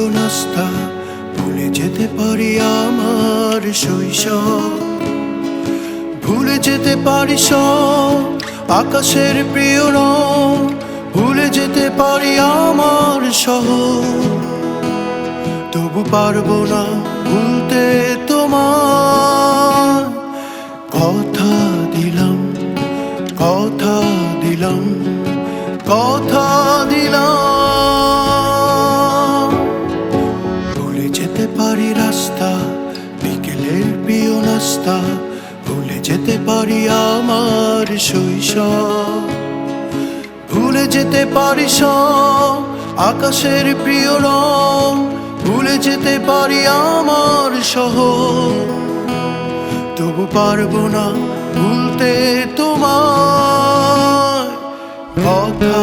প্রিয় নাস্তা, ভুলে যেতে পারি আমার শৈশব। ভুলে যেতে পারি সব আকাশের প্রিয় রং, ভুলে যেতে পারি আমার শহর। তবু পারবো না ভুলতে তোমার। কথা দিলাম, কথা দিলাম, কথা দিলাম। ভুলে যেতে পারি রাস্তা, বিকেলের প্রিয় নাস্তা, ভুলে যেতে পারি আমার শৈশব। ভুলে যেতে পারি সব আকাশের প্রিয় রং, ভুলে যেতে পারি আমার শহর। তবু পারবো না ভুলতে তোমার। কথা